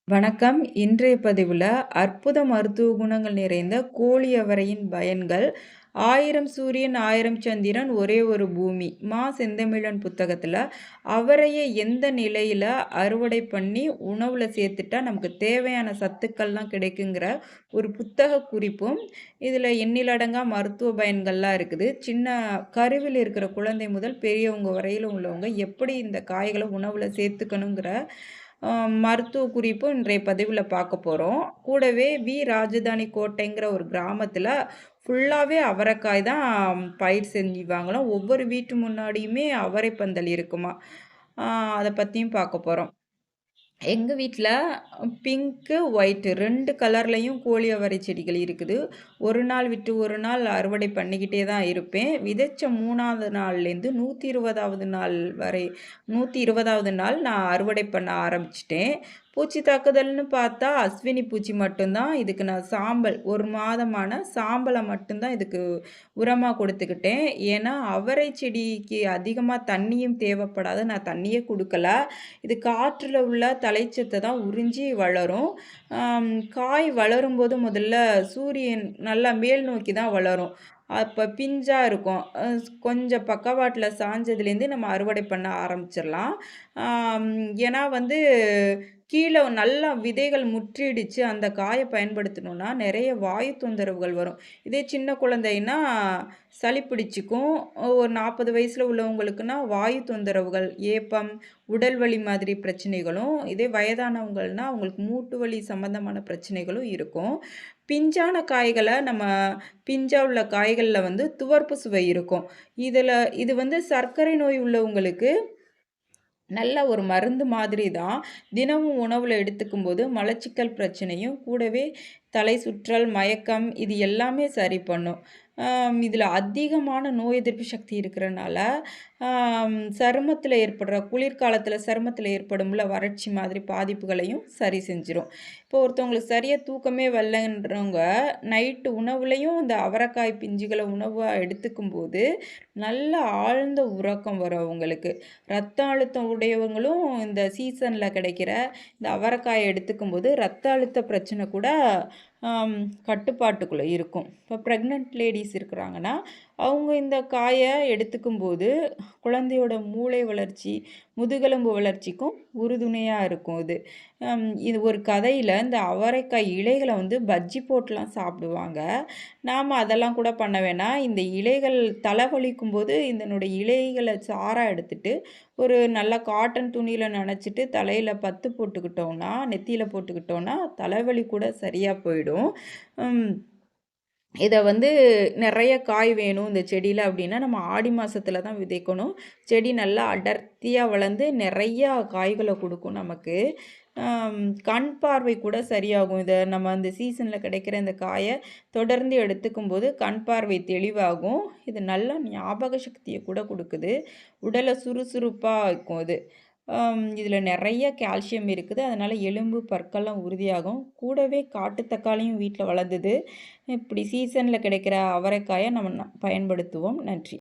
வணக்கம். இன்றைய பதிவுல அற்புத மருத்துவ குணங்கள் நிறைந்த கோழி அவரையின் பயன்கள். 1000 சூரியன் 1000 சந்திரன் ஒரே ஒரு பூமி. செந்தமிழன் புத்தகத்துல அவரைய எந்த நிலையில அறுவடை பண்ணி உணவுல சேர்த்துட்டா நமக்கு தேவையான சத்துக்கள்லாம் கிடைக்குங்கிற ஒரு புத்தக குறிப்பும், இதுல எண்ணிலடங்கா மருத்துவ பயன்கள்லாம் இருக்குது. சின்ன கருவில் இருக்கிற குழந்தை முதல் பெரியவங்க வரையிலும் உள்ளவங்க எப்படி இந்த காய்கள உணவுல சேர்த்துக்கணுங்கிற மருத்துவ குறிப்பு இன்றைய பதிவுல பார்க்க போறோம். கூடவே ராஜதானி கோட்டைங்கிற ஒரு கிராமத்துல ஃபுல்லாவே அவரைக்காய் தான் பயிர் செஞ்சுவாங்களாம். ஒவ்வொரு வீட்டு முன்னாடியுமே அவரை பந்தல் இருக்குமாம். அத பத்தியும் பார்க்க போறோம். எங்க வீட்ல பிங்க்கு, ஒயிட்டு 2 கலர்லயும் கோழி அவரை செடிகள் இருக்குது. ஒரு நாள் விட்டு ஒரு நாள் அறுவடை பண்ணிக்கிட்டே தான் இருப்பேன். விதைச்ச 3வது நாள்லேருந்து 120வது நாள் வரை 120வது நாள் நான் அறுவடை பண்ண ஆரம்பிச்சுட்டேன். பூச்சி தாக்குதல்னு பார்த்தா அஸ்வினி பூச்சி மட்டும்தான். இதுக்கு நான் சாம்பல் 1 மாதமான சாம்பல மட்டும்தான் இதுக்கு உரமா கொடுத்துக்கிட்டேன். ஏன்னா, அவரை செடிக்கு அதிகமா தண்ணியும் தேவைப்படாது. நான் தண்ணியே குடுக்கல. இது காற்றுல உள்ள தழைச்சத்த தான் உறிஞ்சி வளரும். காய் வளரும்போது முதல்ல சூரியன் நல்லா மேல் நோக்கி தான் வளரும். அப்ப பிஞ்சா இருக்கும். கொஞ்சம் பக்கவாட்டுல சாஞ்சதுலேருந்து நம்ம அறுவடை பண்ண ஆரம்பிச்சிரலாம். ஏன்னா வந்து கீழ நல்லா விதைகள் முற்றிடுச்சு, அந்த காய பயன்படுத்தணும்னா, நெறைய வாயு தொந்தரவுகள் வரும். இதே சின்ன குழந்தைன்னா, சளி பிடிச்சுக்கும். ஒரு 40 வயசுல உள்ளவங்களுக்குன்னா, வாயு தொந்தரவுகள், ஏப்பம், உடல் வலி மாதிரி பிரச்சனைகளும், இதே வயதானவங்கள்னா, அவங்களுக்கு மூட்டு வலி சம்மந்தமான பிரச்சனைகளும் இருக்கும். பிஞ்சான காய்கள நம்ம பிஞ்சா உள்ள காய்கள்ல வந்து துவர்ப்பு சுவை இருக்கும். இது வந்து சர்க்கரை நோய் உள்ளவங்களுக்கு நல்ல ஒரு மருந்து மாதிரி தான். தினமும் உணவுல எடுத்துக்கும்போது மலச்சிக்கல் பிரச்சனையும், கூடவே தலை சுற்றல், மயக்கம் இது எல்லாமே சரி பண்ணும். இதில அதிகமான நோய் எதிர்ப்பு சக்தி இருக்கிறனால, சருமத்தில ஏற்படுற குளிர்காலத்தில சருமத்தில ஏற்படும்ல வறட்சி மாதிரி பாதிப்புகளையும் சரி செஞ்சிரும். இப்போ ஒருத்தவங்களுக்கு சரியா தூக்கமே வரலன்றவங்க, நைட்டு உணவுலயும் இந்த அவரைக்காய் பிஞ்சுகள உணவா எடுத்துக்கும்போது, நல்ல ஆழ்ந்த உறக்கம் வரும் அவங்களுக்கு. ரத்த அழுத்தம் உடையவங்களும் இந்த சீசன்ல கிடைக்கிற இந்த அவரைக்காய எடுத்துக்கும்போது, ரத்த அழுத்த பிரச்சனை கூட கட்டுப்பாட்டுக்குள்ள இருக்கும். இப்போ ப்ரெக்னென்ட் லேடீஸ் இருக்கிறாங்கன்னா, அவங்க இந்த காய எடுத்துக்கும்போது, குழந்தையோட மூளை வளர்ச்சி, முதுகெலும்பு வளர்ச்சிக்கும் உறுதுணையா இருக்கும் இது. இது ஒரு கதையில இந்த அவரைக்காய் இலைகள வந்து பஜ்ஜி போட்டுலாம் சாப்பிடுவாங்க. நாம அதெல்லாம் கூட பண்ண வேணாம். இந்த இலைகள் தலைவலிக்கும்போது இதனுடைய இலைகள சாறா எடுத்துட்டு, ஒரு நல்ல காட்டன் துணியில நனைச்சிட்டு தலையில பத்து போட்டுக்கிட்டோம்னா, நெத்தியில போட்டுக்கிட்டோம்னா, தலைவலி கூட சரியா போயிடும். ம். இத வந்து நெறைய காய் வேணும் இந்த செடியில அப்டின்னா, நம்ம ஆடி மாசத்துல தான் விதைக்கணும். செடி நல்லா அடர்த்தியா வளர்ந்து நெறையா காய்கள குடுக்கும் நமக்கு. கண் பார்வை கூட சரியாகும். இத நம்ம அந்த சீசன்ல கிடைக்கிற இந்த காய தொடர்ந்து எடுத்துக்கும்போது கண் பார்வை தெளிவாகும். இது நல்ல ஞாபக சக்திய கூட குடுக்குது. உடல சுறுசுறுப்பா வைக்கும் இது. இதில நெறைய கால்சியம் இருக்குது. அதனால எலும்பு, பற்கள்லாம் உறுதியாகும். கூடவே காட்டு தக்காளியும் வீட்ல வளர்ந்தது. இப்படி சீசன்ல கிடைக்கிற அவரைக்காய நம்ம பயன்படுத்துவோம். நன்றி.